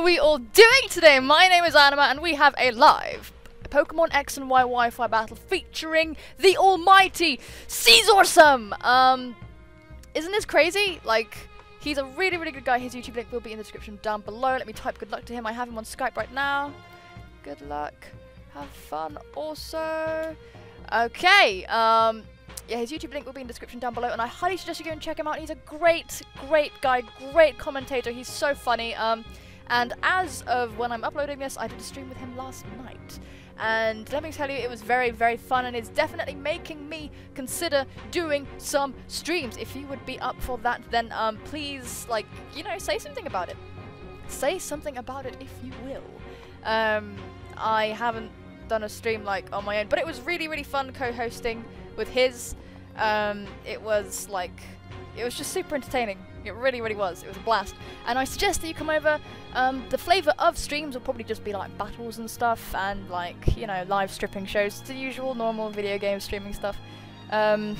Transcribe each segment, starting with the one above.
are we all doing today? My name is Anima and we have a live Pokemon X and Y Wi-Fi battle featuring the almighty ScizOrsome! Isn't this crazy? Like, he's a really, really good guy. His YouTube link will be in the description down below. Let me type good luck to him. I have him on Skype right now. Good luck. Have fun also. Okay, yeah, his YouTube link will be in the description down below, and I highly suggest you go and check him out. He's a great, great guy, great commentator. He's so funny. And as of when I'm uploading this, I did a stream with him last night. And let me tell you, it was very, very fun, and it's definitely making me consider doing some streams. If you would be up for that, then please, like, you know, say something about it. Say something about it, if you will. I haven't done a stream, like, on my own, but it was really, really fun co-hosting with his. It was, like, it was just super entertaining. It really, really was. It was a blast. And I suggest that you come over. The flavour of streams will probably just be like battles and stuff, and like, you know, live stripping shows. It's the usual normal video game streaming stuff. I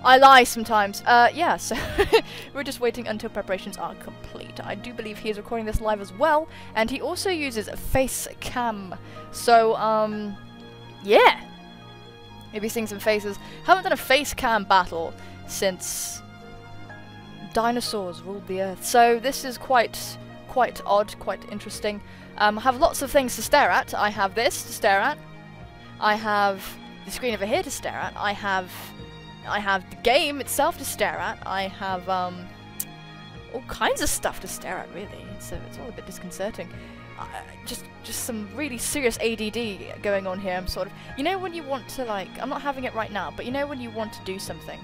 lie sometimes. Yeah, so we're just waiting until preparations are complete. I do believe he is recording this live as well, and he also uses face cam. So, yeah. Maybe seeing some faces. Haven't done a face cam battle since dinosaurs ruled the earth, so this is quite odd, quite interesting. I have lots of things to stare at. I have this to stare at. I have the screen over here to stare at. I have the game itself to stare at. I have all kinds of stuff to stare at, really. So it's all a bit disconcerting. Just some really serious ADD going on here. I'm sort of, you know, when you want to, like, I'm not having it right now, but you know when you want to do something,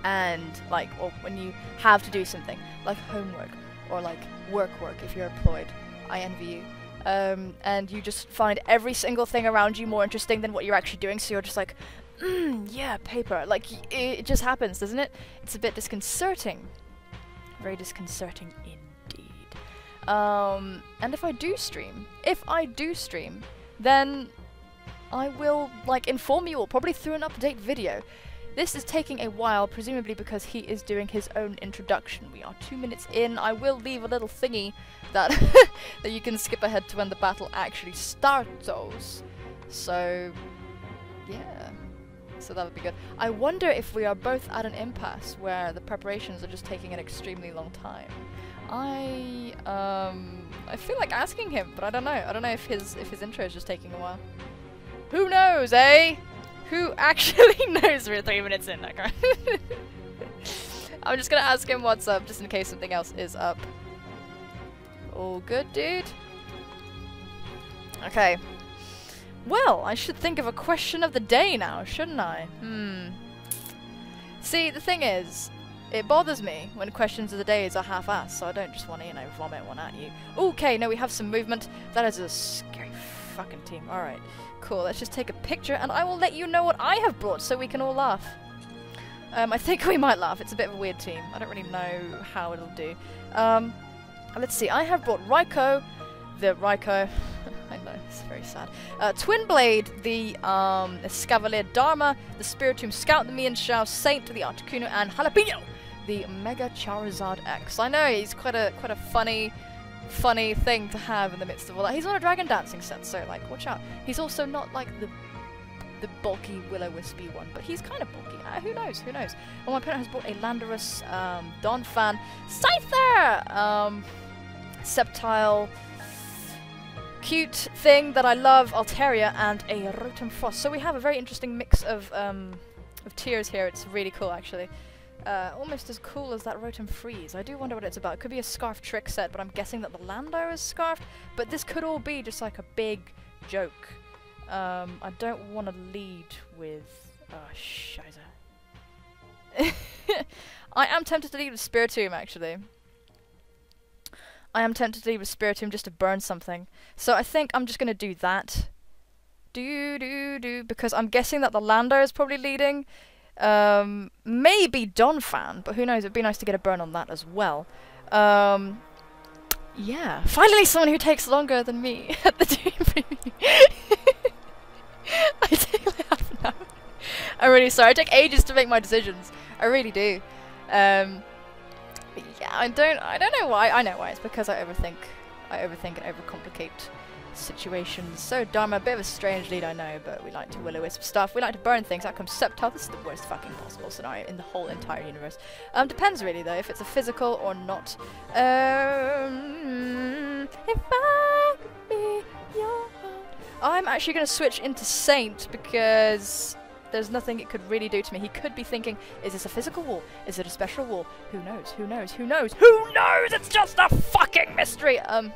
and like, or when you have to do something like homework or like work if you're employed. I envy you. And you just find every single thing around you more interesting than what you're actually doing, so you're just like, yeah, paper. Like, it just happens, doesn't it? It's a bit disconcerting. Very disconcerting indeed. And if I do stream, then I will, like, inform you all, probably through an update video. This is taking a while, presumably because he is doing his own introduction. We are 2 minutes in. I will leave a little thingy that that you can skip ahead to when the battle actually starts. So, yeah. So that would be good. I wonder if we are both at an impasse where the preparations are just taking an extremely long time. I feel like asking him, but I don't know. I don't know if his intro is just taking a while. Who knows, eh? Who actually knows we're 3 minutes in, okay? I'm just gonna ask him what's up, just in case something else is up. All good, dude? Okay. Well, I should think of a question of the day now, shouldn't I? See, the thing is, it bothers me when questions of the days are half-assed, so I don't just want to, you know, vomit one at you. Okay, no, we have some movement. That is a scary fucking team. Alright. Cool, let's just take a picture and I will let you know what I have brought so we can all laugh. I think we might laugh. It's a bit of a weird team. I don't really know how it'll do. Let's see. I have brought Raikou, I know, it's very sad. Twin Blade, the Escavalier Dharma, the Spiritomb Scout, the Mienshao Saint, the Articuno, and Jalapeno, the Mega Charizard X. I know, he's quite a funny thing to have in the midst of all that. He's on a dragon dancing set, so like, watch out. He's also not like the bulky Will-O-Wispy one, but he's kind of bulky. Who knows? Who knows? Well, my opponent has brought a Landorus, Donphan, Scyther, Sceptile, cute thing that I love, Altaria, and a Rotom Frost. So we have a very interesting mix of tiers here. It's really cool, actually. Almost as cool as that Rotom Freeze. I do wonder what it's about. It could be a Scarf Trick set, but I'm guessing that the Lando is scarfed. But this could all be just like a big joke. I don't want to lead with... Oh, shiza. I am tempted to lead with Spiritomb, actually. I am tempted to lead with Spiritomb just to burn something. So I think I'm just going to do that. Because I'm guessing that the Lando is probably leading. Maybe Donphan, but who knows, it'd be nice to get a burn on that as well. Yeah, finally someone who takes longer than me at the team preview. I take like half an hour. I'm really sorry, I take ages to make my decisions. I really do. But yeah, I don't know why. I know why. It's because I overthink and overcomplicate situations. So Dharma, a bit of a strange lead, I know, but we like to will-o-wisp stuff. We like to burn things. Out comes Septile. This is the worst fucking possible scenario in the whole entire universe. Depends really though, if it's a physical or not. If I could be your heart. I'm actually going to switch into Saint because there's nothing it could really do to me. He could be thinking, is this a physical wall? Is it a special wall? Who knows? Who knows? Who knows? Who knows? It's just a fucking mystery! I'm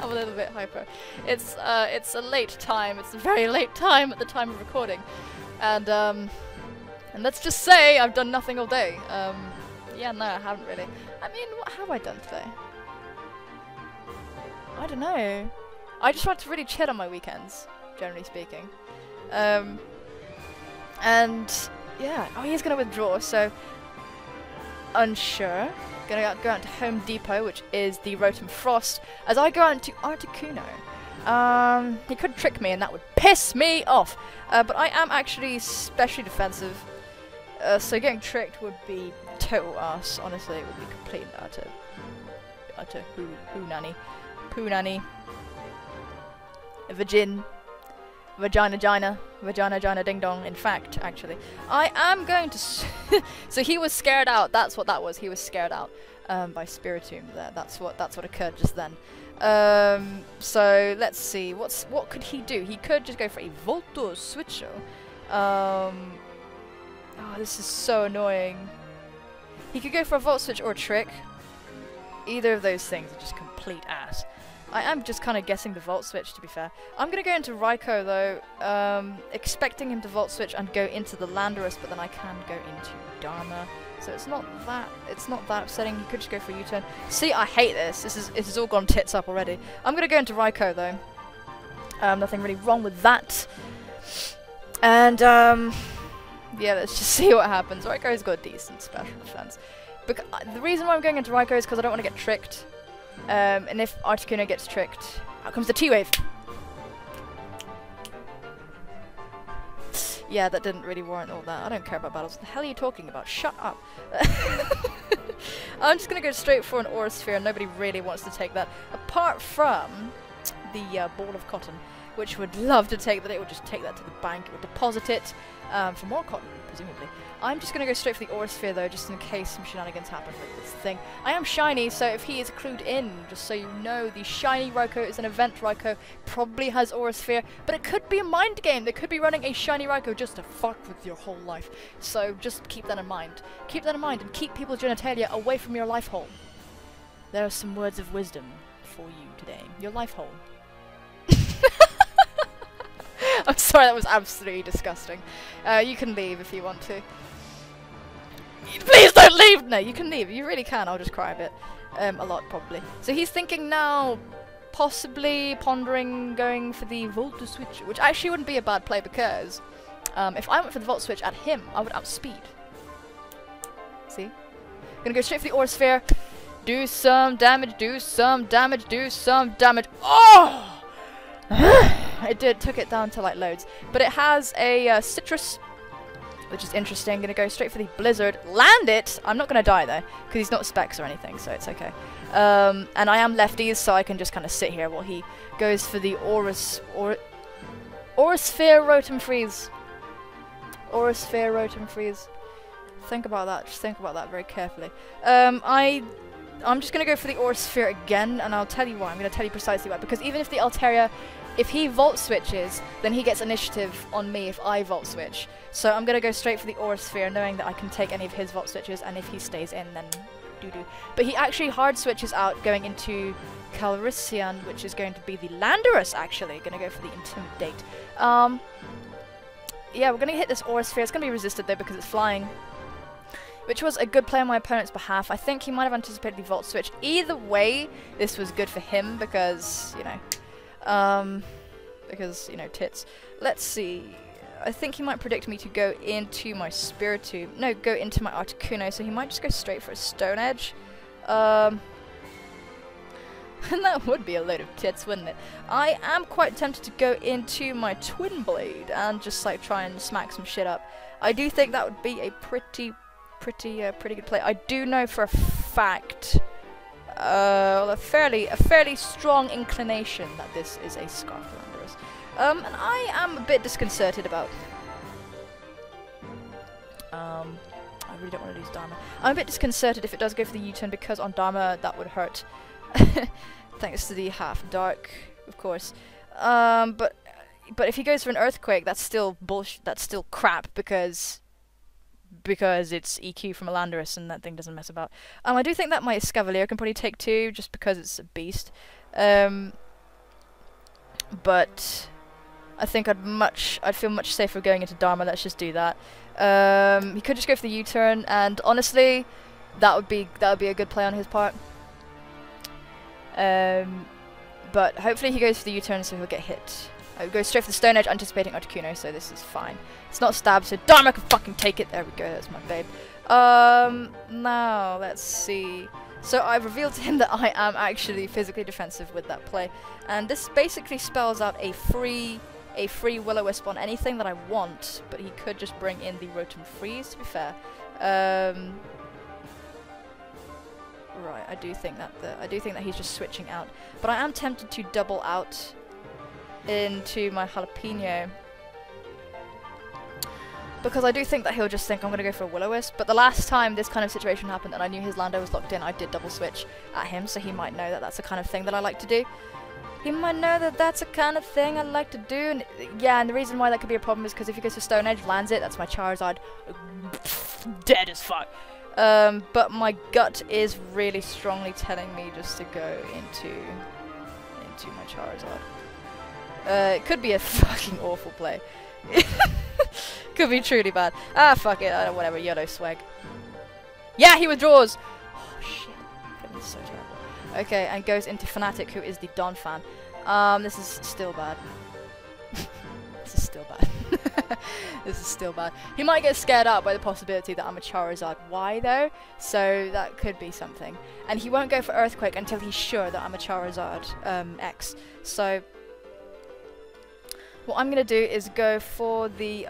a little bit hyper. It's a late time. It's a very late time at the time of recording. And let's just say I've done nothing all day. Yeah, no, I haven't really. I mean, what have I done today? I don't know. I just want to really chill on my weekends, generally speaking. And yeah, oh, he's gonna withdraw, so unsure. Gonna go out to Home Depot, which is the Rotom Frost, as I go out to Articuno. He could trick me and that would piss me off, but I am actually specially defensive, so getting tricked would be total ass, honestly. It would be complete utter poo nanny. Vagina ding dong. In fact, actually, I am going to so he was scared out. That's what that was. He was scared out by Spiritomb there. That's what occurred just then. So let's see. What could he do? He could just go for a Voltor Switcher. Oh, this is so annoying. He could go for a Volt Switch or a Trick. Either of those things are just complete ass. I am just kind of guessing the Volt Switch, to be fair. I'm going to go into Raikou, though, expecting him to Volt Switch and go into the Landorus, but then I can go into Dharma. So it's not that upsetting. He could just go for a U-turn. See, I hate this. This has all gone tits up already. I'm going to go into Raikou, though. Nothing really wrong with that. And, yeah, let's just see what happens. Raikou's got a decent special defense. The reason why I'm going into Raikou is because I don't want to get tricked. And if Articuno gets tricked, out comes the T-Wave. Yeah, that didn't really warrant all that. I don't care about battles. What the hell are you talking about? Shut up. I'm just going to go straight for an Aura Sphere. Nobody really wants to take that. Apart from the Ball of Cotton, which would love to take that. It would just take that to the bank. It would deposit it for more cotton, presumably. I'm just going to go straight for the Aura Sphere, though, just in case some shenanigans happen with this thing. I am shiny, so if he is clued in, just so you know, the shiny Raikou is an event Raikou, probably has Aura Sphere, but it could be a mind game. They could be running a shiny Raikou just to fuck with your whole life. So just keep that in mind. Keep that in mind and keep people's genitalia away from your life hole. There are some words of wisdom for you today. Your life hole. I'm sorry, that was absolutely disgusting. You can leave if you want to. Please don't leave! No, you can leave. You really can. I'll just cry a bit. A lot, probably. So he's thinking now, possibly pondering going for the Volta Switch, which actually wouldn't be a bad play because if I went for the Volt Switch at him, I would outspeed. See? Gonna go straight for the Aura Sphere. Do some damage, do some damage, do some damage. Oh! It took it down to like loads. But it has a Citrus, which is interesting. Gonna go straight for the Blizzard. Land it! I'm not gonna die though, because he's not Specs or anything, so it's okay. And I am lefties, so I can just kind of sit here while he goes for the Aura Sphere Rotom Freeze. Aura Sphere Rotom Freeze. Think about that. Just think about that very carefully. I'm just gonna go for the Aura Sphere again, and I'll tell you why. I'm gonna tell you precisely why. Because even if the Altaria, if he Volt Switches, then he gets initiative on me if I Volt Switch. So I'm gonna go straight for the Aura Sphere, knowing that I can take any of his Volt Switches, and if he stays in, then doo-doo. But he actually hard switches out, going into Calrissian, which is going to be the Landorus, actually. Gonna go for the Intimidate. Yeah, we're gonna hit this Aura Sphere. It's gonna be resisted, though, because it's flying. Which was a good play on my opponent's behalf. I think he might have anticipated the Volt Switch. Either way, this was good for him because, you know, tits. Let's see. I think he might predict me to go into my Spiritomb. No, go into my Articuno, so he might just go straight for a Stone Edge. And that would be a load of tits, wouldn't it? I am quite tempted to go into my Twin Blade and just, like, try and smack some shit up. I do think that would be a pretty pretty good play. I do know for a fact, a fairly strong inclination that this is a Scarf Landorus. And I am a bit disconcerted about. I really don't want to lose Dharma. I'm a bit disconcerted if it does go for the U-turn, because on Dharma that would hurt. Thanks to the half dark, of course. But if he goes for an Earthquake, that's still bullshit. That's still crap, because it's EQ from a Landorus and that thing doesn't mess about. I do think that my Escavalier can probably take 2 just because it's a beast. But I think I'd feel much safer going into Dharma. Let's just do that. He could just go for the U-turn, and honestly, that would be a good play on his part. But hopefully he goes for the U-turn, so he'll get hit. I would go straight for the Stone Edge, anticipating Articuno, so this is fine. It's not stab, so Dharma can fucking take it. There we go, that's my babe. Now, let's see. So I've revealed to him that I am actually physically defensive with that play. And this basically spells out a free Will-O-Wisp on anything that I want, but he could just bring in the Rotom Freeze, to be fair. Right, I do think that he's just switching out. But I am tempted to double out into my Jalapeno, because I do think that he'll just think I'm going to go for a Will-O-Wisp. But the last time this kind of situation happened and I knew his Lando was locked in, I did double switch at him, so he might know that that's the kind of thing that I like to do. He might know that that's the kind of thing I like to do, and yeah, and the reason why that could be a problem is because if he goes for Stone Edge, lands it, that's my Charizard dead as fuck. But my gut is really strongly telling me just to go into my Charizard. It could be a fucking awful play. Could be truly bad. Ah, fuck it. Whatever. YOLO swag. Yeah, he withdraws. Oh shit. Could be so terrible. Okay, and goes into Fnatic, who is the Donphan. This is still bad. This is still bad. This is still bad. He might get scared out by the possibility that I'm a Charizard Y though, so that could be something. And he won't go for Earthquake until he's sure that I'm a Charizard X. So what I'm gonna do is go for the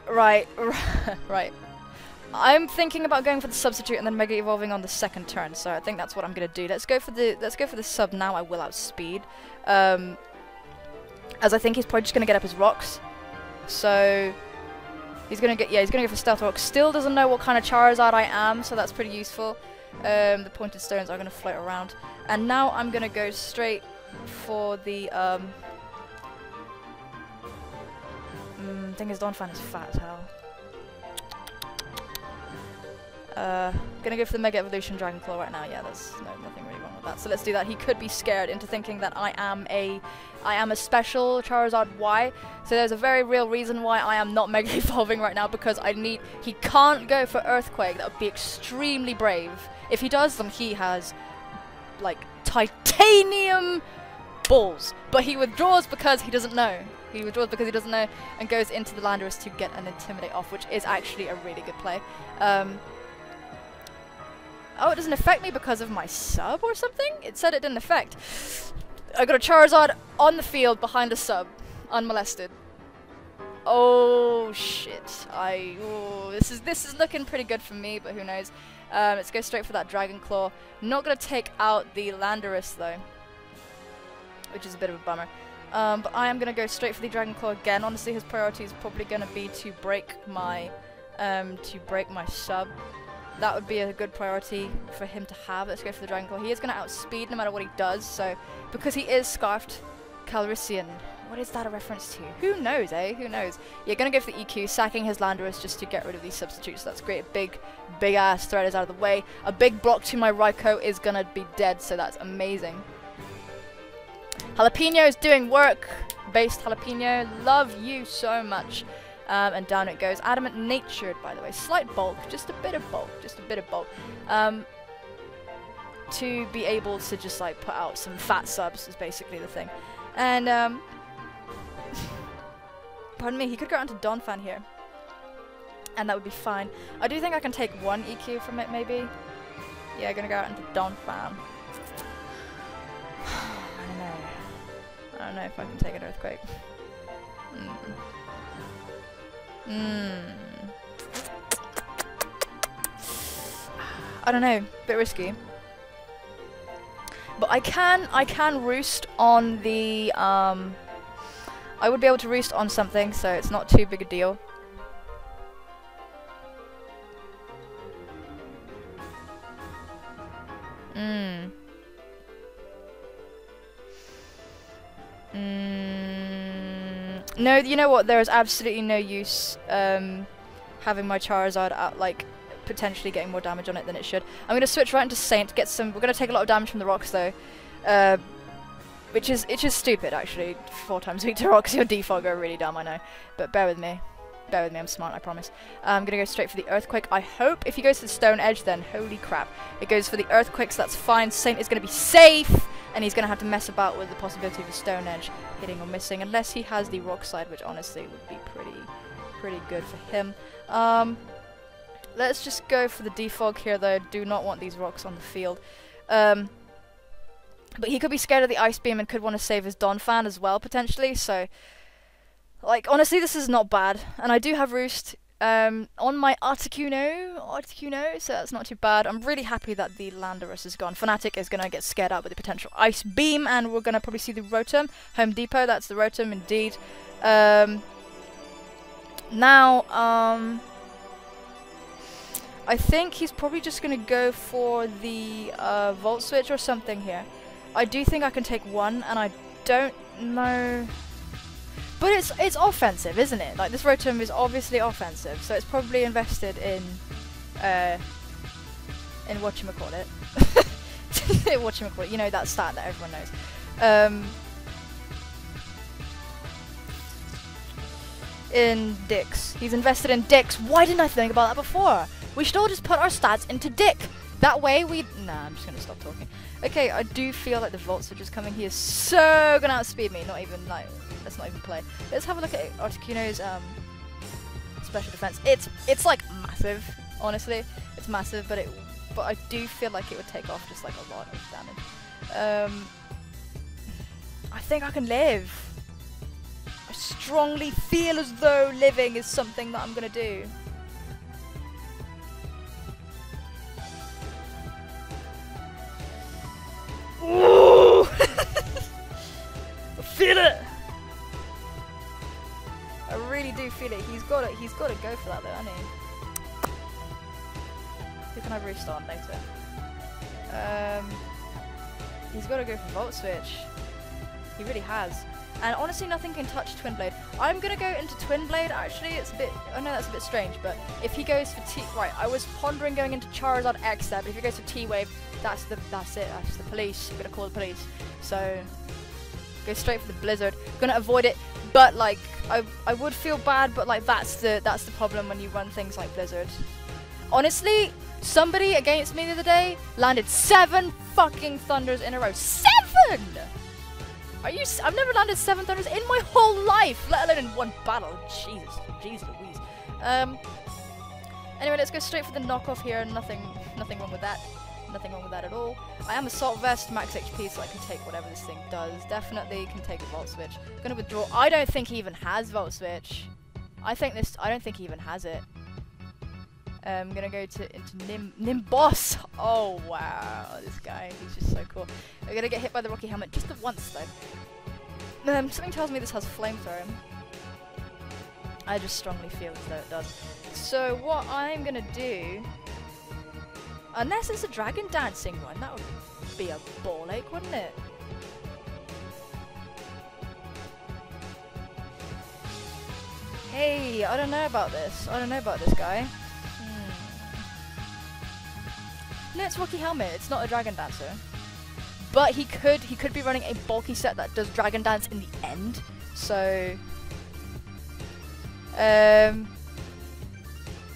right. I'm thinking about going for the substitute and then Mega Evolving on the second turn, so I think that's what I'm gonna do. Let's go for the sub now. I will outspeed, as I think he's probably just gonna get up his rocks. So he's gonna go for Stealth Rock. Still doesn't know what kind of Charizard I am, so that's pretty useful. The pointed stones are gonna float around, and now I'm gonna go straight for the thing is, Donphan is fat as hell. Gonna go for the Mega Evolution Dragon Claw right now. Yeah, there's nothing really wrong with that. So let's do that. He could be scared into thinking that I am a special Charizard Y. So there's a very real reason why I am not Mega Evolving right now, because he can't go for Earthquake. That would be extremely brave. If he does, then he has like titanium balls. But he withdraws because he doesn't know. He withdraws because he doesn't know and goes into the Landorus to get an Intimidate off, which is actually a really good play. Oh, it doesn't affect me because of my sub or something? It said it didn't affect. I got a Charizard on the field behind a sub, unmolested. Oh shit! This is looking pretty good for me, but who knows? Let's go straight for that Dragon Claw. Not gonna take out the Landorus though, which is a bit of a bummer. But I am gonna go straight for the Dragon Claw again. Honestly, his priority is probably gonna be to break my sub. That would be a good priority for him to have. Let's go for the Dragon Claw. He is going to outspeed no matter what he does, so because he is Scarfed Calrissian. What is that a reference to? Who knows, eh? Who knows? You're going to go for the EQ, sacking his Landorus just to get rid of these substitutes. That's great. Big ass threat is out of the way. A big block to my Raikou is going to be dead, so that's amazing. Jalapeno is doing work. Based Jalapeno, love you so much. And down it goes. Adamant Natured, by the way. Slight bulk, just a bit of bulk, to be able to just like put out some fat subs is basically the thing. And pardon me, he could go on to Donphan here, and that would be fine. I do think I can take one EQ from it, maybe. Yeah, gonna go out into Donphan. know if I can take an earthquake. I don't know, bit risky. But I can roost on the I would be able to roost on something, so it's not too big a deal. No, you know what? There is absolutely no use having my Charizard out, like, potentially getting more damage on it than it should. I'm going to switch right into Saint, get some... We're going to take a lot of damage from the rocks, though. Which is stupid, actually. 4 times weak to rocks, your defog are really dumb, I know. But bear with me. Bear with me, I'm smart, I promise. I'm going to go straight for the Earthquake. I hope if he goes to the Stone Edge, then holy crap. It goes for the Earthquake, so that's fine. Saint is going to be safe, and he's going to have to mess about with the possibility of a Stone Edge hitting or missing, unless he has the Rock Slide, which honestly would be pretty good for him. Let's just go for the defog here, though. Do not want these rocks on the field. But he could be scared of the Ice Beam and could want to save his Donphan as well, potentially, so... Like, honestly, this is not bad. And I do have Roost on my Articuno, so that's not too bad. I'm really happy that the Landorus is gone. Fnatic is going to get scared out with the potential Ice Beam, and we're going to probably see the Rotom. Home Depot, that's the Rotom, indeed. Now, I think he's probably just going to go for the Volt Switch or something here. I do think I can take one, and I don't know... But it's offensive, isn't it? Like, this Rotom is obviously offensive, so it's probably invested in whatchamacallit. Whatchamacallit, you know, that stat that everyone knows. In Dicks. He's invested in Dicks. Why didn't I think about that before? We should all just put our stats into Dick. That way we... Nah, I'm just going to stop talking. Okay, I do feel like the Volt Switch is coming. He is so going to outspeed me. Not even, like... Let's not even play. Let's have a look at Articuno's special defense. It's like massive, honestly. It's massive, but I do feel like it would take off just like a lot of damage. I think I can live. I strongly feel as though living is something that I'm gonna do. Ooh! I feel it. I really do feel it. He's got to go for that though, hasn't he? Who can I roost on later? He's got to go for Volt Switch. He really has. And honestly, nothing can touch Twin Blade. I'm gonna go into Twin Blade. Actually, it's a bit. I know that's a bit strange, but if he goes for right, I was pondering going into Charizard X there, but if he goes for T-Wave, that's it. That's the police. I'm gonna call the police. So go straight for the Blizzard. Gonna avoid it. But like, I would feel bad, but like that's the problem when you run things like Blizzard. Honestly, somebody against me the other day landed 7 fucking Thunders in a row. 7! Are you? I've never landed 7 Thunders in my whole life, let alone in one battle. Jeez Louise. Anyway, let's go straight for the knockoff here. Nothing wrong with that. Nothing wrong with that at all. I am Assault Vest, max HP, so I can take whatever this thing does. Definitely can take a Volt Switch. Gonna withdraw. I don't think he even has Volt Switch. I don't think he even has it. I'm gonna go into Nimbos. Oh wow, this guy, he's just so cool. I'm gonna get hit by the Rocky Helmet just the once though. Something tells me this has Flamethrower. I just strongly feel as though it does. So what I'm gonna do, unless it's a Dragon Dancing one, that would be a ball ache, wouldn't it? Hey, I don't know about this. I don't know about this guy. No, it's Rocky Helmet. It's not a Dragon Dancer. But he could be running a bulky set that does Dragon Dance in the end. So,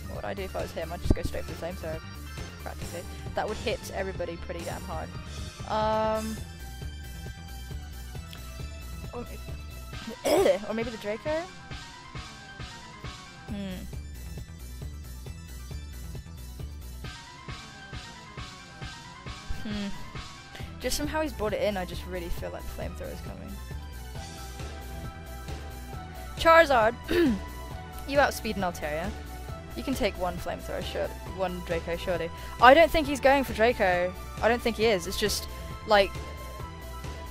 what would I do if I was him? I'd just go straight for the Flamethrower, practically. That would hit everybody pretty damn hard. Or maybe the Draco? Just from how he's brought it in, I just really feel like the Flamethrower is coming. Charizard, you outspeed an Altaria. You can take one flamethrower, one Draco, surely. I don't think he's going for Draco. I don't think he is. It's just like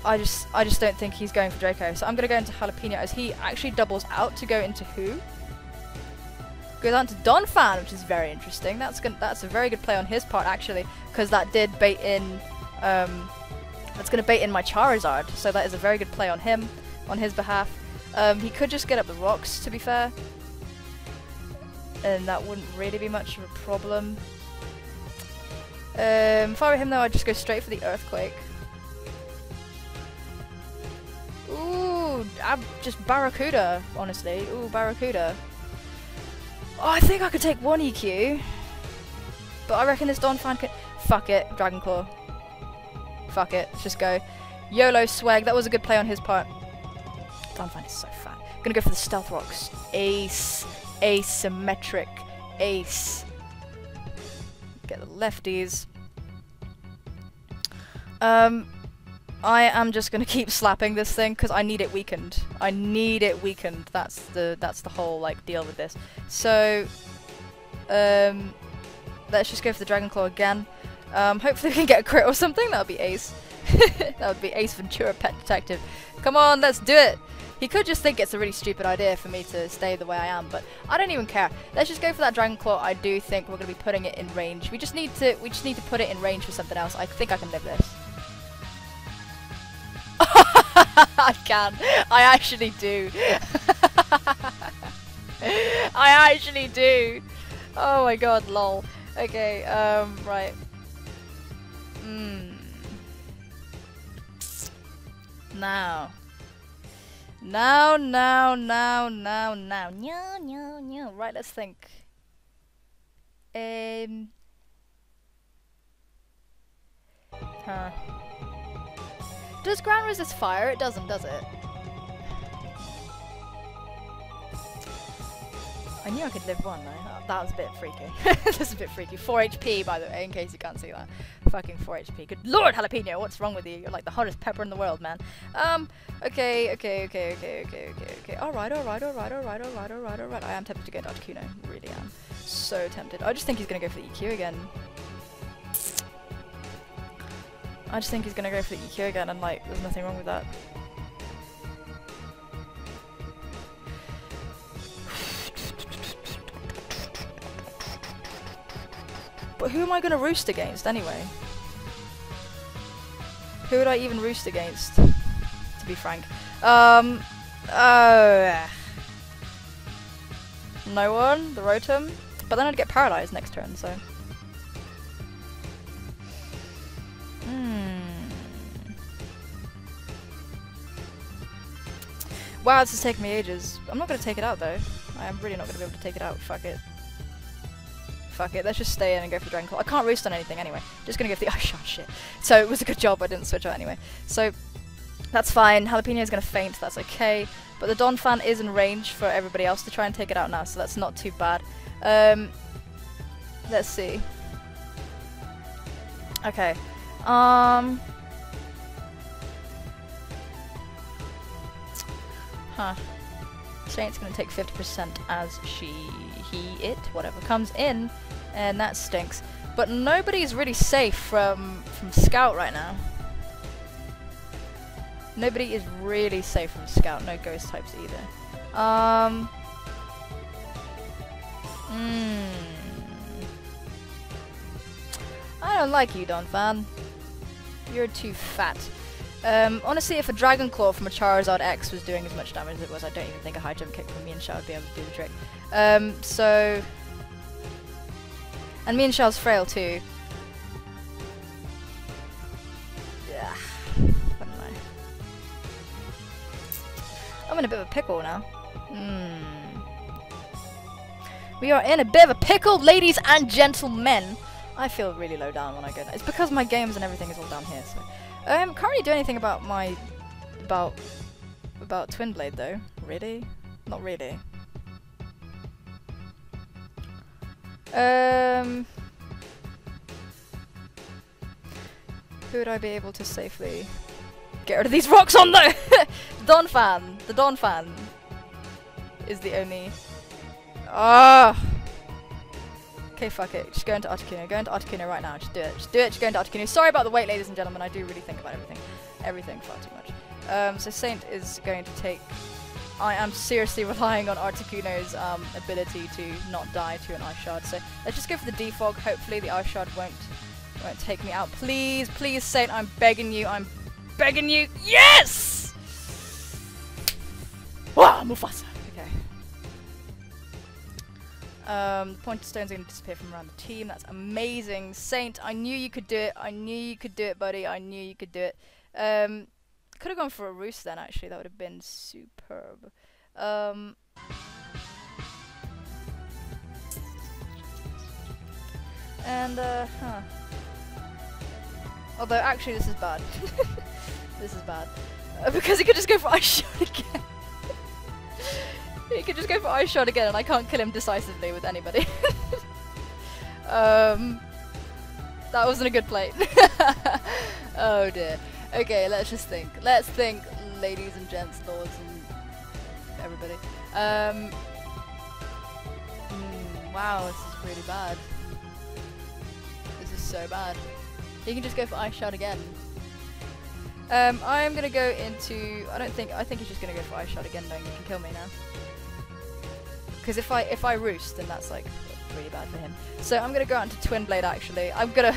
I just don't think he's going for Draco. So I'm gonna go into Jalapeno as he actually doubles out to go into who? Goes on to Donphan, which is very interesting. That's a very good play on his part actually, because that did bait in. That's gonna bait in my Charizard. So that is a very good play on him, on his behalf. He could just get up the rocks, to be fair, and that wouldn't really be much of a problem. If I were him though, I'd just go straight for the Earthquake. Ooh, just Barracuda, honestly. Ooh, Barracuda. Oh, I think I could take one EQ, but I reckon this Donphan can... Fuck it, Dragon Claw. Fuck it, let's just go. YOLO swag, that was a good play on his part. Donphan is so fat. Gonna go for the Stealth Rocks. Ace. Asymmetric. Ace. Get the lefties. I am just gonna keep slapping this thing because I need it weakened. I need it weakened. That's the whole like deal with this. So let's just go for the Dragon Claw again. Hopefully we can get a crit or something. That would be ace. That would be Ace Ventura, Pet Detective. Come on, let's do it. He could just think it's a really stupid idea for me to stay the way I am, but I don't even care. Let's just go for that Dragon Claw. I do think we're going to be putting it in range. We just need to put it in range for something else. I think I can live this. I can. I actually do. I actually do. Oh my god, lol. Okay, right. Now. Right, let's think. Does ground resist fire? It doesn't, does it? I knew I could live one though. Oh, that was a bit freaky. That's a bit freaky. 4 HP by the way, in case you can't see that. Fucking 4 HP. Good lord, Jalapeno, what's wrong with you? You're like the hottest pepper in the world, man. Okay. Alright. I am tempted to get Articuno. Really am. So tempted. I just think he's gonna go for the EQ again. And like, there's nothing wrong with that. But who am I gonna roost against anyway? Who would I even roost against? To be frank. No one? The Rotom? But then I'd get paralyzed next turn, so. Wow, this is taking me ages. I'm not gonna take it out though. I am really not gonna be able to take it out. Fuck it. Fuck it, let's just stay in and go for the Dragon Claw. I can't roost on anything anyway. Just gonna go for the shit. So it was a good job I didn't switch out anyway. So that's fine. Jalapeno is gonna faint, that's okay. But the Donphan is in range for everybody else to try and take it out now, so that's not too bad. Let's see. Okay. Saint's gonna take 50% as it, whatever, comes in, and that stinks. But nobody's really safe from Scout right now. Nobody is really safe from Scout, no ghost types either. I don't like you, Donphan. You're too fat. Honestly, if a Dragon Claw from a Charizard X was doing as much damage as it was, I don't even think a high jump kick from Mienshao would be able to do the trick. So... And Mienshao's frail too. Yeah, I don't know. I'm in a bit of a pickle now. We are in a bit of a pickle, ladies and gentlemen. I feel really low down when I go down. It's because my games and everything is all down here, so... can't really do anything about my... About Twin Blade though. Really? Not really. Who would I be able to safely get rid of these rocks on though? Dawn Fan. The Dawn Fan is the only... Ah! Okay, fuck it. Just go into Articuno. Go into Articuno right now. Just do it. Just do it. Just go into Articuno. Sorry about the wait, ladies and gentlemen. I do really think about everything. Everything far too much. So Saint is going to take... I am seriously relying on Articuno's ability to not die to an Ice Shard. So let's just go for the Defog. Hopefully the Ice Shard won't take me out. Please, please, Saint, I'm begging you. I'm begging you. Yes! Wow, Mufasa. Okay. The Pointer Stone's going to disappear from around the team. That's amazing. Saint, I knew you could do it. I knew you could do it, buddy. I knew you could do it. Could have gone for a Roost then, actually. That would have been superb. Although, actually, this is bad. This is bad. Because he could just go for Ice Shot again. He could just go for Ice Shot again, and I can't kill him decisively with anybody. That wasn't a good play. Oh dear. Okay, let's just think. Let's think, ladies and gents, lords and everybody. Wow, this is really bad. This is so bad. He can just go for Ice Shot again. I'm gonna go into... I think he's just gonna go for Ice Shot again, knowing he can kill me now. Because if I Roost, then that's like really bad for him. So I'm gonna go out into Twin Blade actually. I'm gonna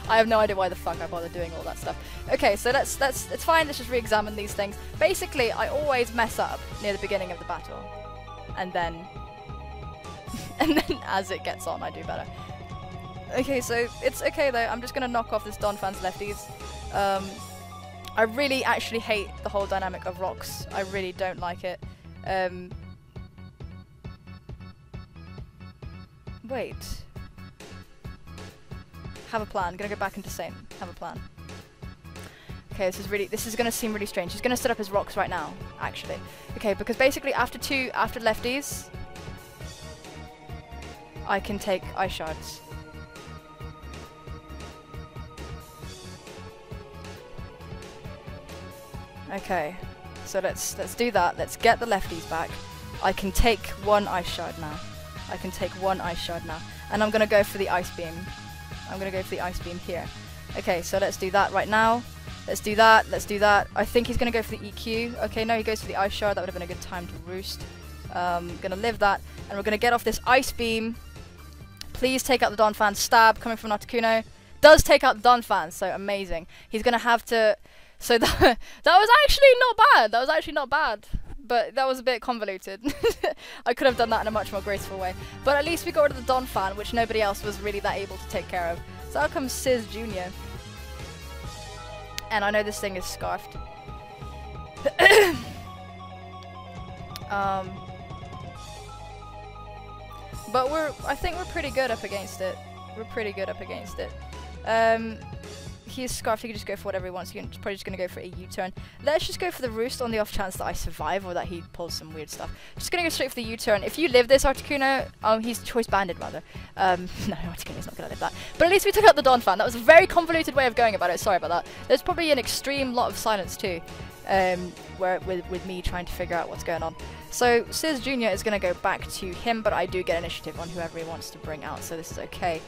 I have no idea why the fuck I bothered doing all that stuff. Okay, so it's fine, let's just re-examine these things. Basically, I always mess up near the beginning of the battle. And then as it gets on, I do better. Okay, so it's okay though. I'm just gonna knock off this Dawn Fan's lefties. I really actually hate the whole dynamic of rocks. I really don't like it. Wait. Have a plan. Gonna go back into Saint. Have a plan. Okay, this is gonna seem really strange. He's gonna set up his rocks right now, actually. Okay, because basically after lefties, I can take Ice Shards. Okay, so let's do that. Let's get the lefties back. I can take one Ice Shard now. I can take one Ice Shard now. And I'm gonna go for the Ice Beam. I'm gonna go for the Ice Beam here. Okay, so let's do that right now. Let's do that, let's do that. I think he's gonna go for the EQ. Okay, no, he goes for the Ice Shard. That would have been a good time to Roost. Gonna live that. And we're gonna get off this Ice Beam. Please take out the Dawn Fan. Stab coming from Articuno. Does take out the Dawn Fan, so amazing. He's gonna have to... So that was actually not bad. That was actually not bad. But that was a bit convoluted. I could have done that in a much more graceful way. But at least we got rid of the Dawn Fan, which nobody else was really that able to take care of. So out comes Sciz Jr. And I know this thing is scarfed. But I think we're pretty good up against it. We're pretty good up against it. He's scarfed, he can just go for whatever he wants. He's probably just going to go for a U-turn. Let's just go for the Roost on the off chance that I survive or that he pulls some weird stuff. Just going to go straight for the U-turn. If you live this, Articuno, he's choice banded rather. No, Articuno's not going to live that. But at least we took out the Dawn Fan. That was a very convoluted way of going about it. Sorry about that. There's probably an extreme lot of silence too, with me trying to figure out what's going on. So Sciz Jr. is going to go back to him, but I do get initiative on whoever he wants to bring out, so this is okay.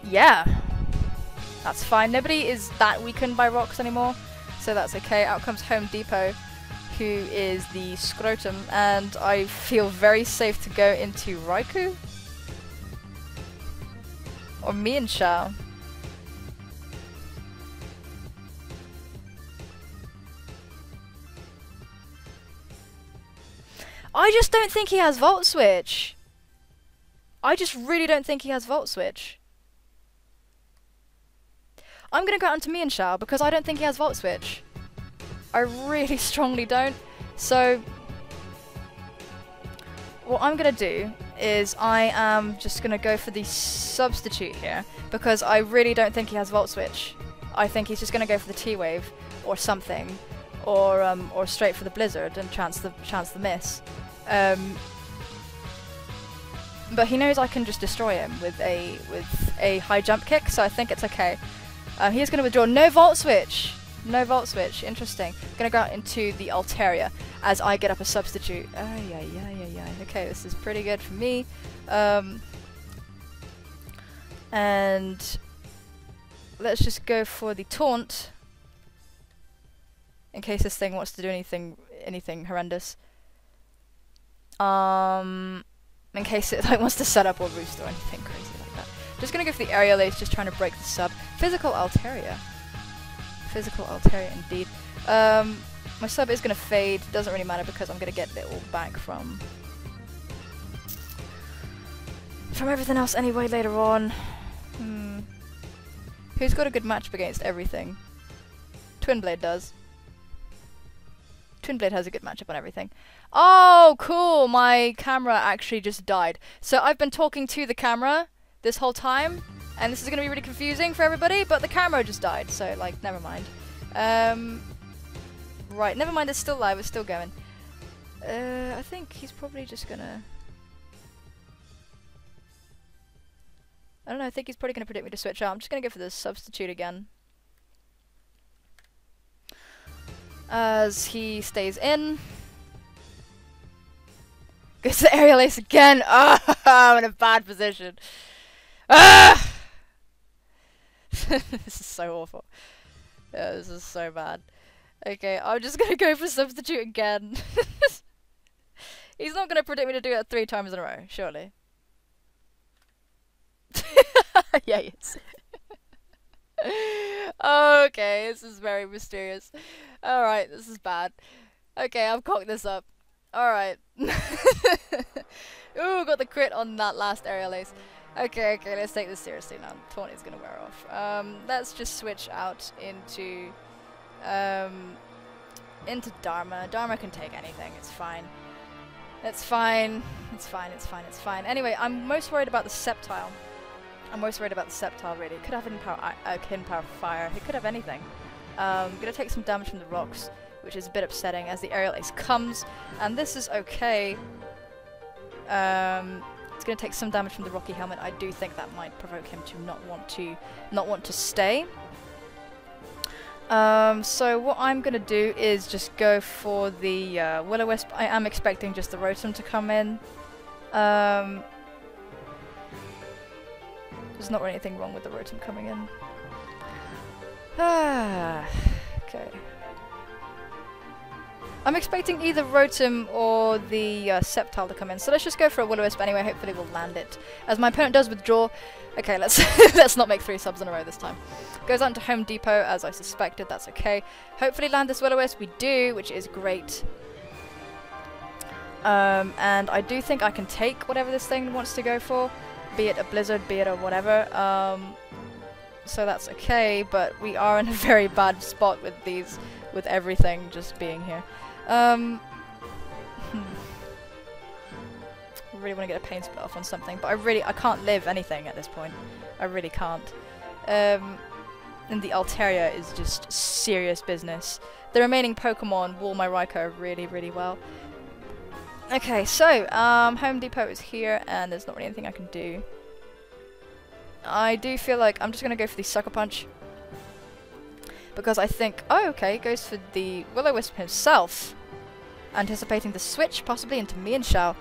Yeah, that's fine. Nobody is that weakened by rocks anymore, so that's okay. Out comes Home Depot, who is the Scrotum, and I feel very safe to go into Raikou or Mienshao. I just don't think he has Volt Switch. I just really don't think he has Volt Switch. I'm going to go out into Mienshao because I don't think he has Volt Switch. I really strongly don't. So, what I'm going to do is I am just going to go for the substitute here because I really don't think he has Volt Switch. I think he's just going to go for the T-Wave or something, or straight for the Blizzard and chance the miss. But he knows I can just destroy him with a high jump kick, so I think it's okay. He is going to withdraw. No Volt Switch! No Volt Switch. Interesting. Gonna go out into the Altaria as I get up a substitute. Okay, this is pretty good for me. And let's just go for the taunt in case this thing wants to do anything horrendous. In case it like wants to set up or roost or anything crazy like that. Just gonna go for the aerial ace, just trying to break the sub. Physical Altaria. Physical Altaria indeed. My sub is gonna fade. Doesn't really matter because I'm gonna get it all back from everything else anyway later on. Who's got a good matchup against everything? Twinblade does. Twinblade has a good matchup on everything. Oh, cool! My camera actually just died. So I've been talking to the camera this whole time, and this is going to be really confusing for everybody, but the camera just died, so, like, never mind. Right, never mind, it's still live, it's still going. I think he's probably just gonna... I don't know, I think he's probably gonna predict me to switch out. I'm just gonna go for the substitute again. As he stays in. Goes to the aerial ace again! Oh, I'm in a bad position. Ah! This is so awful. Yeah, this is so bad. Okay, I'm just gonna go for substitute again. He's not gonna predict me to do it 3 times in a row, surely. Yeah, he is. Okay, this is very mysterious. Alright, this is bad. Okay, I've cocked this up. Alright. Ooh, got the crit on that last aerial ace. Okay, let's take this seriously now. Taunt is gonna wear off. Let's just switch out into Dharma. Dharma can take anything, it's fine. It's fine. Anyway, I'm most worried about the Sceptile. Really. It could have hidden power fire. It could have anything. Gonna take some damage from the rocks, which is a bit upsetting as the aerial ace comes, and this is okay. It's gonna take some damage from the rocky helmet. I do think that might provoke him to not want to stay. So what I'm gonna do is just go for the Will-O-Wisp. I am expecting just the Rotom to come in. There's not really anything wrong with the Rotom coming in. Okay. I'm expecting either Rotom or the Sceptile to come in, so let's just go for a Will-O-Wisp anyway. Hopefully we'll land it. As my opponent does withdraw. Okay, let's let's not make 3 subs in a row this time. Goes on to Home Depot, as I suspected. That's okay. Hopefully land this Will-O-Wisp. We do, which is great. And I do think I can take whatever this thing wants to go for. Be it a Blizzard, be it a whatever. So that's okay, but we are in a very bad spot with these, with everything just being here. I really want to get a Pain Split off on something, but I can't live anything at this point. I really can't. And the Altaria is just serious business. The remaining Pokemon wall my Raikou really, really well. Okay, so, Home Depot is here, and there's not really anything I can do. I do feel like I'm just gonna go for the Sucker Punch. Because I think, oh, okay, goes for the Will-O-Wisp himself. Anticipating the switch, possibly, into Mienshao.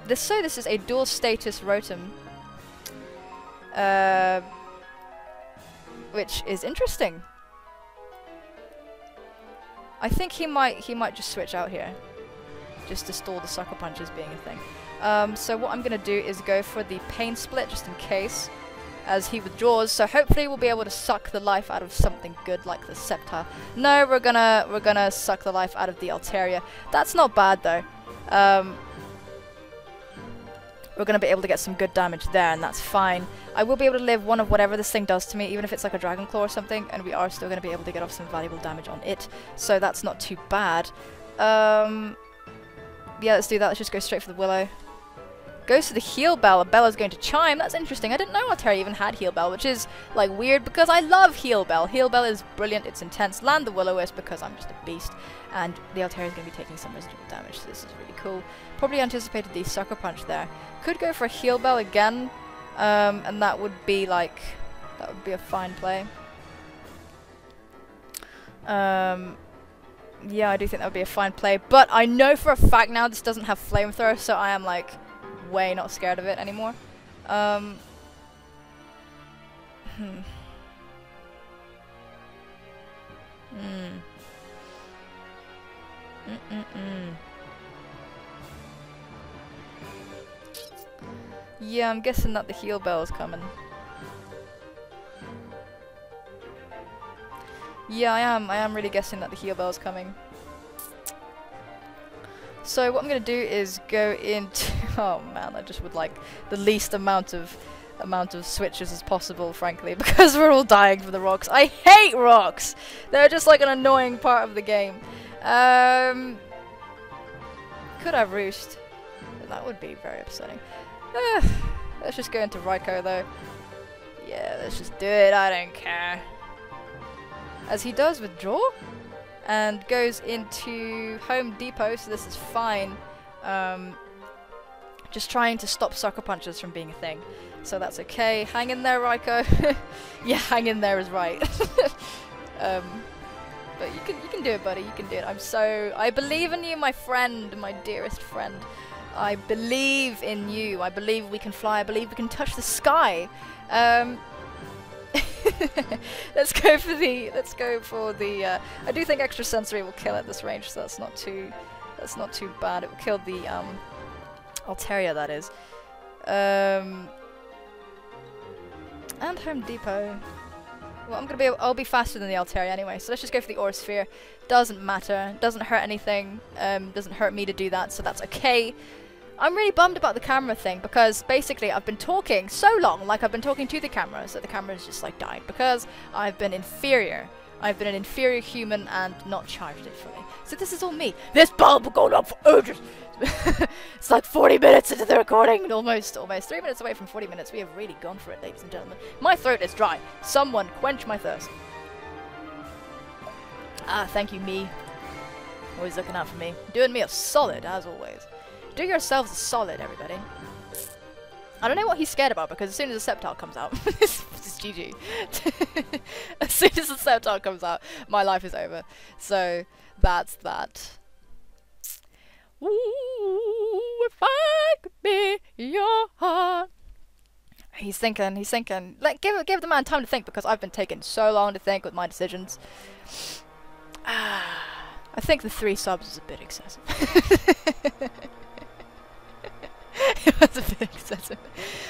This is a dual status Rotom. Which is interesting. I think he might just switch out here. Just to stall the Sucker Punches being a thing. So what I'm going to do is go for the Pain Split just in case, as he withdraws. So hopefully we'll be able to suck the life out of something good like the Sceptile. No, we're gonna suck the life out of the Altaria. That's not bad though. We're gonna be able to get some good damage there, and that's fine. I will be able to live one of whatever this thing does to me, even if it's like a Dragon Claw or something, and we are still gonna be able to get off some valuable damage on it. So that's not too bad. Yeah, let's do that. Let's just go straight for the Willow. Goes to the Heal Bell. Bella's going to Chime. That's interesting. I didn't know Altaria even had Heal Bell, which is, like, weird because I love Heal Bell. Heal Bell is brilliant. It's intense. Land the Will-O-Wisp because I'm just a beast. And the Altaria is going to be taking some residual damage, so this is really cool. Probably anticipated the Sucker Punch there. Could go for a Heal Bell again, and that would be, like, that would be a fine play. Yeah, I do think that would be a fine play, but I know for a fact now this doesn't have flamethrower, so I am like way not scared of it anymore. Yeah, I'm guessing that the heal bell is coming. Yeah, I am really guessing that the heal bell is coming. So what I'm gonna do is go into oh man, I just would like the least amount of switches as possible, frankly, because we're all dying for the rocks. I hate rocks! They're just like an annoying part of the game. Could I roost? That would be very upsetting. Let's just go into Raiko though. Yeah, let's just do it, I don't care. As he does withdraw and goes into Home Depot, so this is fine. Just trying to stop sucker punches from being a thing. So that's okay. Hang in there, Raiko. Yeah, hang in there is right. But you can do it, buddy. You can do it. I believe in you, my friend, my dearest friend. I believe in you. I believe we can fly. I believe we can touch the sky. Let's go for the. I do think extrasensory will kill at this range, so that's not too bad. It will kill the Altaria, that is. And Home Depot. Well, I'll be faster than the Altaria anyway, so let's just go for the Aura Sphere. Doesn't matter. Doesn't hurt anything. Doesn't hurt me to do that, so that's okay. I'm really bummed about the camera thing, because basically I've been talking so long, like I've been talking to the camera, so the camera's just like died, because I've been inferior. I've been an inferior human and not charged it fully. So this is all me. This bulb will go on for ages! It's like 40 minutes into the recording, almost 3 minutes away from 40 minutes. We have really gone for it, ladies and gentlemen. My throat is dry. Someone quench my thirst. Ah, thank you, me. Always looking out for me. Doing me a solid, as always. Do yourselves a solid, everybody. I don't know what he's scared about, because as soon as the Sceptile comes out, it's GG. As soon as the Sceptile comes out, my life is over. So, that's that. Ooh, if I could be your heart. He's thinking. Like, give the man time to think, because I've been taking so long to think with my decisions. I think the 3 subs is a bit excessive. It was a bit excessive.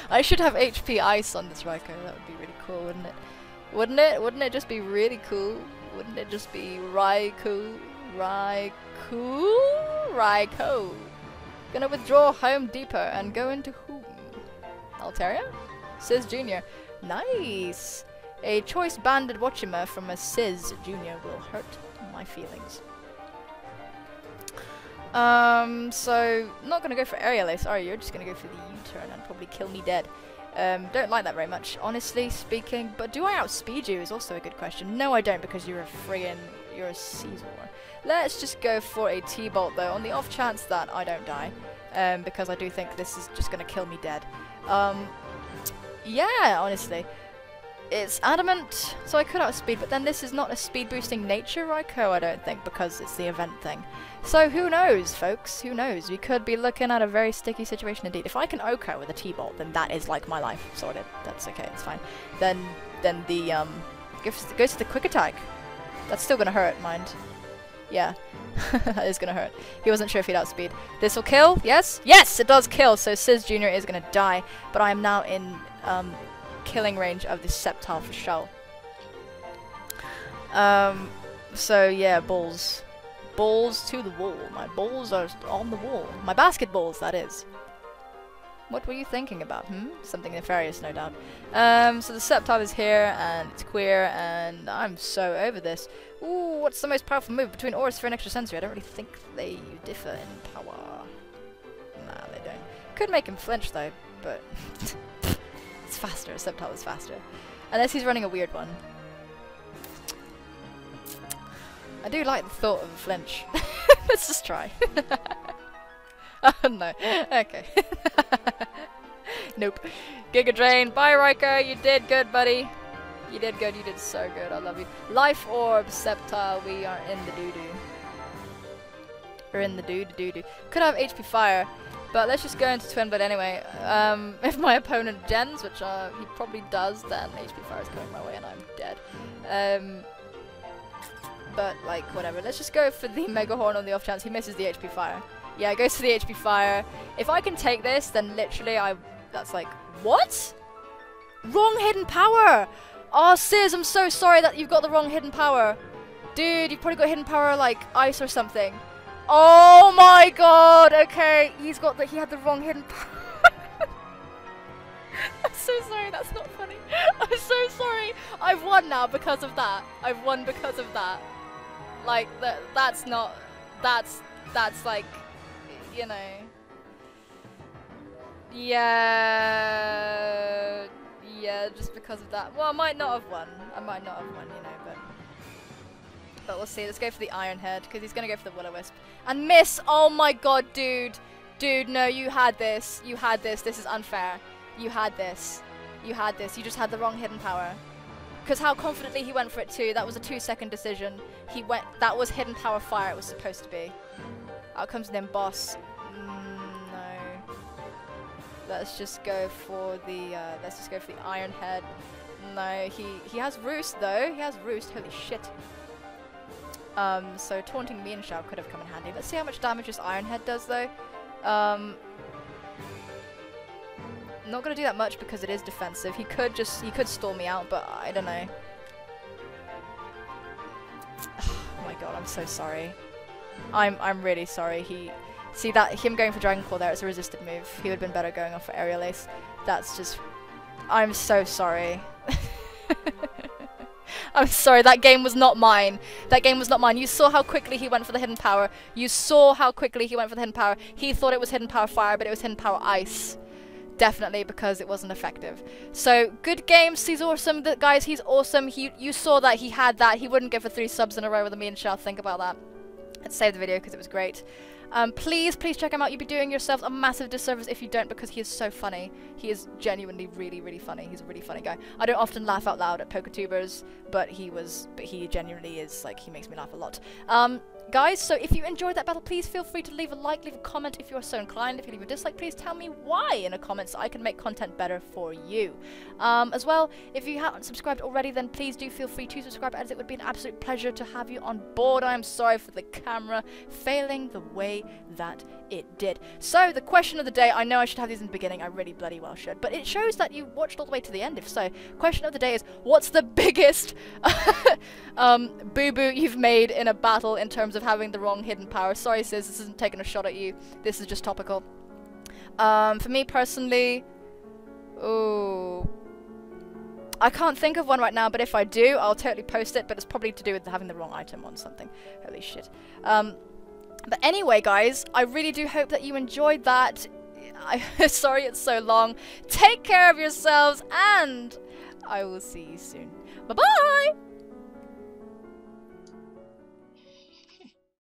I should have HP Ice on this Raiko. That would be really cool, wouldn't it? Wouldn't it? Wouldn't it just be really cool? Wouldn't it just be Raiko? Gonna withdraw Home Depot and go into whom? Altaria? Sciz Jr. Nice! A choice banded Watchima from a Sciz Jr. will hurt my feelings. So, not gonna go for Aerial Ace, are you? You're just gonna go for the U-turn and probably kill me dead. Don't like that very much, honestly speaking. But do I outspeed you is also a good question. No, I don't, because you're a Caesar. Let's just go for a T-Bolt, though, on the off chance that I don't die. Because I do think this is just gonna kill me dead. Yeah, honestly. It's adamant, so I could outspeed, but then this is not a speed boosting nature Raiko, I don't think, because it's the event thing. So who knows, folks? Who knows? We could be looking at a very sticky situation indeed. If I can Oko with a T-Bolt, then that is like my life sorted. That's okay, it's fine. Then the goes to the quick attack. That's still gonna hurt, mind. Yeah. That is gonna hurt. He wasn't sure if he'd outspeed. This will kill? Yes? Yes, it does kill, so Sciz Jr. is gonna die, but I am now in killing range of the Sceptile for sure. So yeah, balls. Balls to the wall. My balls are on the wall. My basketballs, that is. What were you thinking about, Something nefarious, no doubt. So the Sceptile is here, and it's queer, and I'm so over this. Ooh, what's the most powerful move between Aura Sphere and Extrasensory? I don't really think they differ in power. Nah, they don't. Could make him flinch, though, but... It's faster, a Sceptile is faster. Unless he's running a weird one. I do like the thought of a flinch. Let's just try. Oh no. Okay. Nope. Giga Drain. Bye, Raiko. You did good, buddy. You did good, you did so good, I love you. Life Orb, Sceptile, we are in the doo-doo. We're in the doo-doo-doo-doo. Could have HP Fire, but let's just go into Twin Blade anyway. If my opponent gens, which he probably does, then HP Fire is coming my way and I'm dead. But, like, whatever. Let's just go for the Mega Horn on the off chance he misses the HP Fire. Yeah, it goes for the HP Fire. If I can take this, then literally that's like, what? Wrong hidden power! Oh, Sizz, I'm so sorry that you've got the wrong hidden power. Dude, you've probably got hidden power like ice or something. Oh my god, okay. He had the wrong hidden power. I'm so sorry, that's not funny. I'm so sorry. I've won now because of that. I've won because of that. Like, that's like, you know. Yeah, just because of that. Well, I might not have won. You know, but we'll see. Let's go for the Iron Head, because he's going to go for the Will-O-Wisp. And miss! Oh my god, dude. Dude, no, you had this. You had this. This is unfair. You had this. You had this. You just had the wrong hidden power. Because how confidently he went for it too. That was a 2-second decision. That was hidden power fire it was supposed to be. Out comes an emboss. No. Let's just go for the Iron Head. No, he has Roost though. He has Roost. Holy shit. So taunting me and Shao could have come in handy. Let's see how much damage this Iron Head does though. Not gonna do that much because it is defensive. He could stall me out, but I don't know. Oh my god, I'm so sorry. I'm really sorry. Him going for Dragon Claw there, it's a resisted move. He would have been better going off for Aerial Ace. That's just, I'm so sorry. I'm sorry, that game was not mine. That game was not mine. You saw how quickly he went for the hidden power. You saw how quickly he went for the hidden power. He thought it was hidden power fire, but it was hidden power ice. Definitely, because it wasn't effective. So, good game, ScizOrsome. Guys, he's awesome. You saw that he had that. He wouldn't go for 3 subs in a row with me and Shao. Think about that. Let's save the video because it was great. Please check him out. You'd be doing yourselves a massive disservice if you don't, because he is so funny. He is genuinely really, really funny. He's a really funny guy. I don't often laugh out loud at PokeTubers, but he genuinely is, like, he makes me laugh a lot. Guys, so if you enjoyed that battle, please feel free to leave a like, leave a comment if you're so inclined. If you leave a dislike, please tell me why in a comment so I can make content better for you. As well, if you haven't subscribed already, then please do feel free to subscribe, as it would be an absolute pleasure to have you on board. I am sorry for the camera failing the way that it did. So, the question of the day, I know I should have these in the beginning, I really bloody well should, but it shows that you watched all the way to the end. If so, question of the day is, what's the biggest boo-boo you've made in a battle in terms of having the wrong hidden power? Sorry Sizz, this isn't taking a shot at you, this is just topical. For me personally, ooh, I can't think of one right now, but if I do, I'll totally post it, but it's probably to do with having the wrong item on something. Holy shit. But anyway, guys, I really do hope that you enjoyed that. Sorry it's so long. Take care of yourselves, and I will see you soon. Bye-bye!